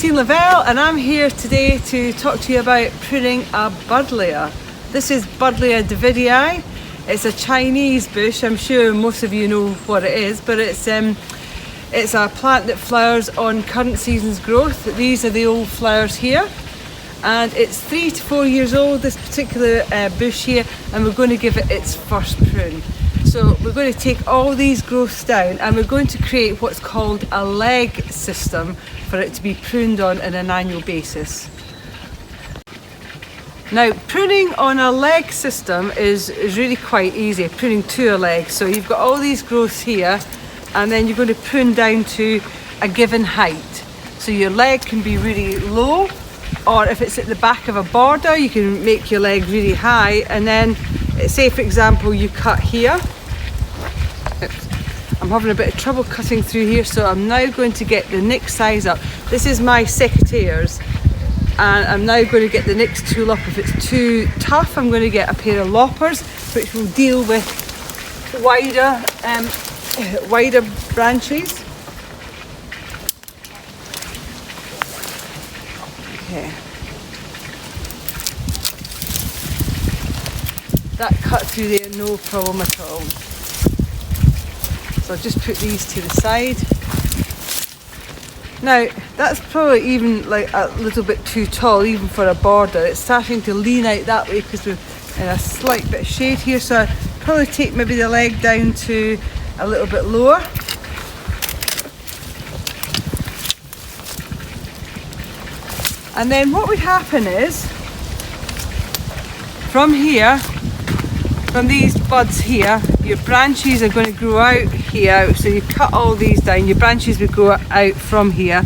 Christine Lavelle, and I'm here today to talk to you about pruning a Buddleja. This is Buddleja davidii. It's a Chinese bush. I'm sure most of you know what it is, but it's a plant that flowers on current season's growth. These are the old flowers here, and it's 3 to 4 years old, this particular bush here, and we're going to give it its first prune. So we're going to take all these growths down and we're going to create what's called a leg system for it to be pruned on an annual basis. Now, pruning on a leg system is really quite easy, pruning to a leg. So you've got all these growths here, and then you're going to prune down to a given height. So your leg can be really low, or if it's at the back of a border, you can make your leg really high, and then say for example you cut here. I'm having a bit of trouble cutting through here, so I'm now going to get the next size up. This is my secateurs, and I'm now going to get the next tool up. If it's too tough, I'm going to get a pair of loppers, which will deal with wider branches. Okay. That cut through there, no problem at all. So I'll just put these to the side. Now, that's probably even like a little bit too tall, even for a border. It's starting to lean out that way because we're in a slight bit of shade here. So I'll probably take maybe the leg down to a little bit lower. And then what would happen is, from here, from these buds here, your branches are going to grow out here. So you cut all these down, your branches would grow out from here,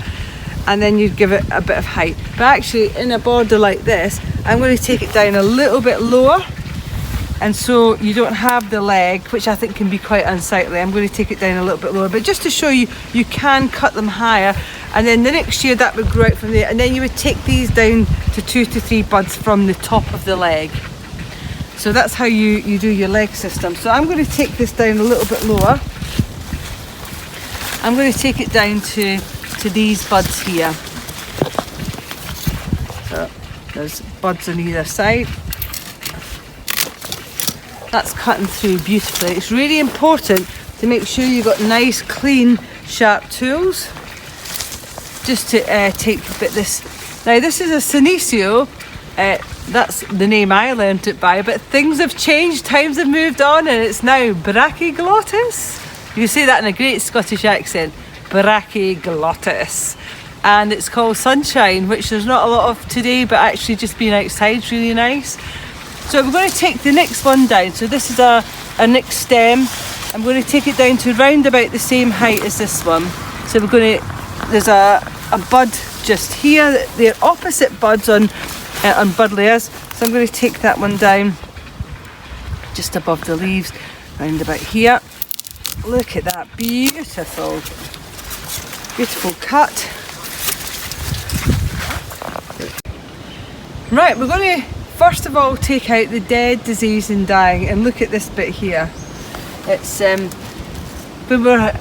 and then you'd give it a bit of height. But actually, in a border like this, I'm going to take it down a little bit lower, and so you don't have the leg, which I think can be quite unsightly. I'm going to take it down a little bit lower, but just to show you, you can cut them higher, and then the next year that would grow out from there, and then you would take these down to 2 to 3 buds from the top of the leg. So that's how you do your leg system. So I'm going to take this down a little bit lower. I'm going to take it down to these buds here. So there's buds on either side. That's cutting through beautifully. It's really important to make sure you've got nice, clean, sharp tools. Just to take a bit this. Now this is a senecio. That's the name I learnt it by, but things have changed, times have moved on, and it's now brachioglottis. You can say that in a great Scottish accent, brachioglottis. And it's called sunshine, which there's not a lot of today, but actually just being outside is really nice. So we're going to take the next one down. So this is a next stem. I'm going to take it down to round about the same height as this one. So we're going to, there's a bud just here. They're opposite buds on Buddlejas, so I'm going to take that one down just above the leaves, round about here. Look at that, beautiful cut. Right, we're going to first of all take out the dead, diseased and dying, and look at this bit here. It's when we're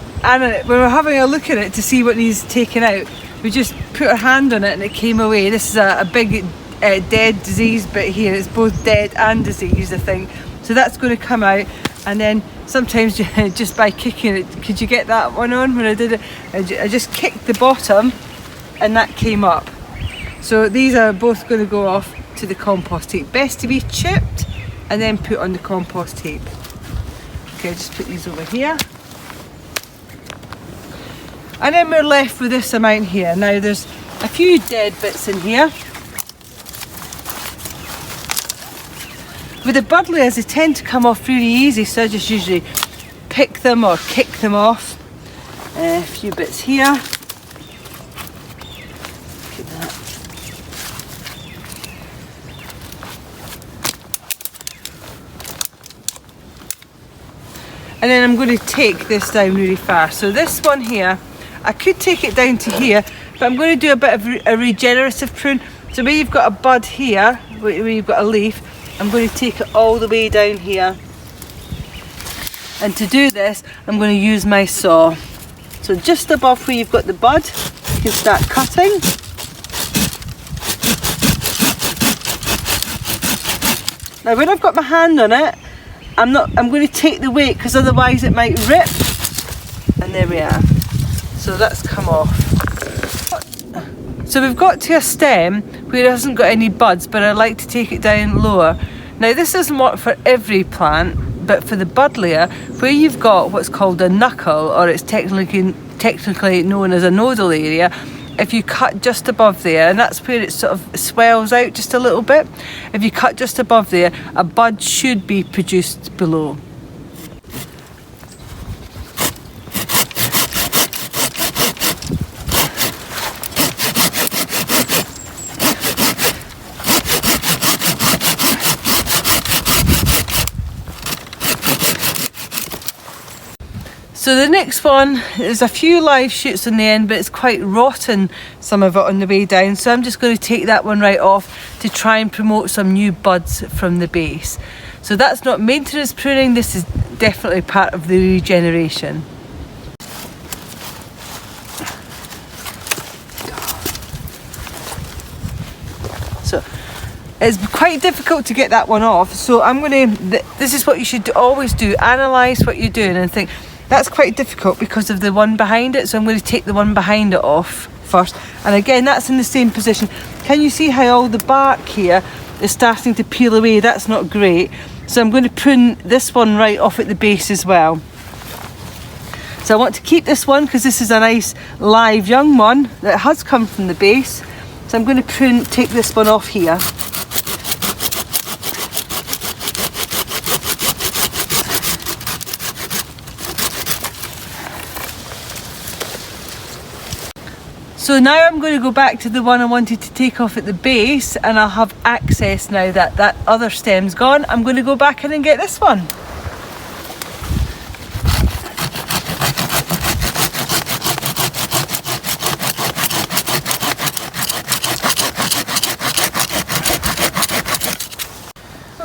having a look at it to see what needs taken out, we just put our hand on it and it came away. This is a big dead disease bit here. It's both dead and diseased, I think. So that's going to come out, and then sometimes just by kicking it, could you get that one on when I did it? I just kicked the bottom and that came up. So these are both going to go off to the compost heap. Best to be chipped and then put on the compost heap. Okay, just put these over here. And then we're left with this amount here. Now there's a few dead bits in here. With the Buddlejas, they tend to come off really easy, so I just usually pick them or kick them off. A few bits here. Look at that. And then I'm going to take this down really far. So this one here, I could take it down to here, but I'm going to do a bit of a regenerative prune. So where you've got a bud here, where you've got a leaf, I'm going to take it all the way down here. And to do this, I'm going to use my saw. So just above where you've got the bud, you can start cutting. Now when I've got my hand on it, I'm going to take the weight because otherwise it might rip. And there we are. So that's come off. So we've got to a stem where it hasn't got any buds, but I like to take it down lower. Now this doesn't work for every plant, but for the Buddleja, where you've got what's called a knuckle, or it's technically known as a nodal area, if you cut just above there, and that's where it sort of swells out just a little bit, if you cut just above there, a bud should be produced below. So the next one, there's a few live shoots on the end, but it's quite rotten, some of it on the way down. So I'm just going to take that one right off to try and promote some new buds from the base. So that's not maintenance pruning, this is definitely part of the regeneration. So it's quite difficult to get that one off. So I'm going to, this is what you should always do, analyse what you're doing and think, that's quite difficult because of the one behind it, so I'm going to take the one behind it off first. And again, that's in the same position. Can you see how all the bark here is starting to peel away? That's not great. So I'm going to prune this one right off at the base as well. So I want to keep this one because this is a nice live young one that has come from the base. So I'm going to take this one off here. So now I'm going to go back to the one I wanted to take off at the base, and I'll have access now that that other stem's gone. I'm going to go back in and get this one.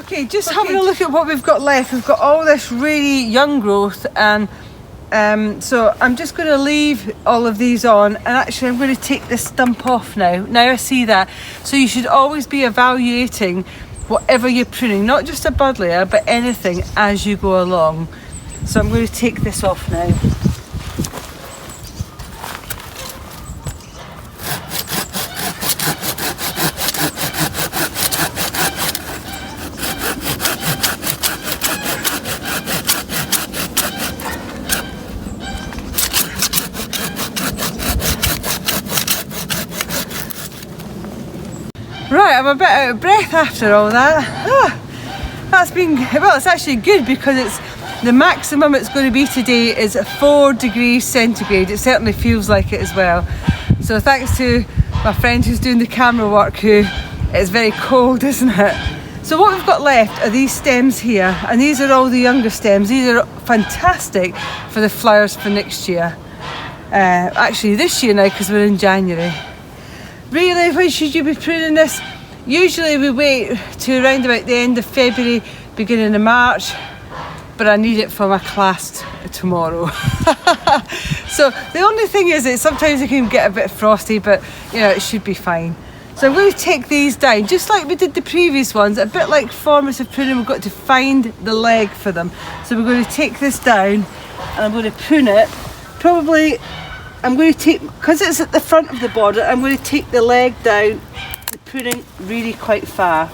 Okay, just having a look at what we've got left. We've got all this really young growth, and so I'm just going to leave all of these on, and actually I'm going to take this stump off now. Now I see that. So you should always be evaluating whatever you're pruning, not just a Buddleja, but anything as you go along. So I'm going to take this off now. Right, I'm a bit out of breath after all that. That's been, well, it's actually good because it's the maximum it's going to be today is 4 degrees centigrade. It certainly feels like it as well. So thanks to my friend who's doing the camera work, who it's very cold, isn't it? So what we've got left are these stems here, and these are all the younger stems. These are fantastic for the flowers for next year. Actually this year now, because we're in January. Really, when should you be pruning this? Usually we wait to around about the end of February, beginning of March, but I need it for my class tomorrow. So the only thing is that sometimes it can get a bit frosty, but you know, it should be fine. So I'm going to take these down, just like we did the previous ones, a bit like formative pruning. We've got to find the leg for them. So we're going to take this down, and I'm going to prune it. Probably I'm going to take, because it's at the front of the border, I'm going to take the leg down, the pruning really quite far.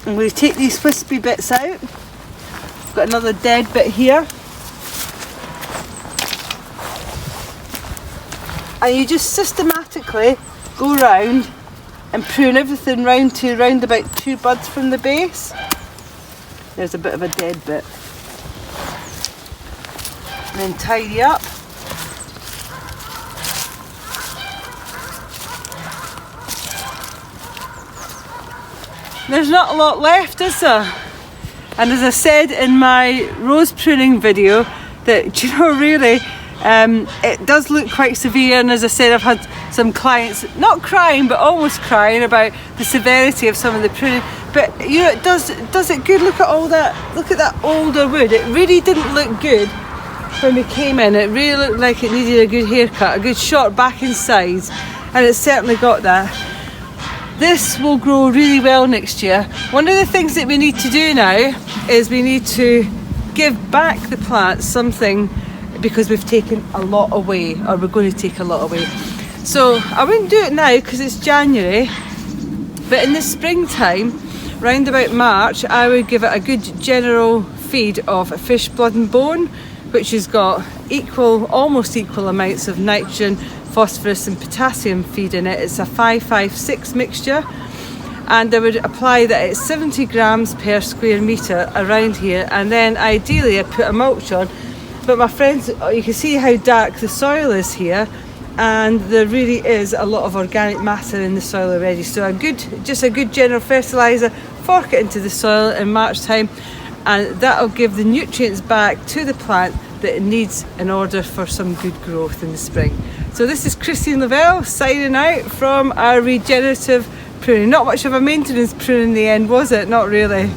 I'm going to take these wispy bits out. I've got another dead bit here. And you just systematically go round and prune everything round to round about 2 buds from the base. There's a bit of a dead bit. And then tidy up. There's not a lot left, is there? And as I said in my rose pruning video, that, you know, really it does look quite severe, and as I said, I've had some clients not crying but almost crying about the severity of some of the pruning. But you know, it does it good. Look at all that, look at that older wood. It really didn't look good when we came in. It really looked like it needed a good haircut, a good short back and sides, and it's certainly got that. this will grow really well next year. One of the things that we need to do now is we need to give back the plants something, because we've taken a lot away, or we're going to take a lot away. So I wouldn't do it now because it's January, but in the springtime, round about March, I would give it a good general feed of fish blood and bone, which has got almost equal amounts of nitrogen, phosphorus and potassium feed in it. It's a 5-5-6 mixture, and I would apply that at 70 grams per square metre around here, and then ideally I put a mulch on. But my friends, you can see how dark the soil is here, and there really is a lot of organic matter in the soil already. So just a good general fertiliser, fork it into the soil in March time, and that'll give the nutrients back to the plant that it needs in order for some good growth in the spring. So this is Christine Lavelle signing out from our regenerative pruning. Not much of a maintenance prune in the end, was it? Not really.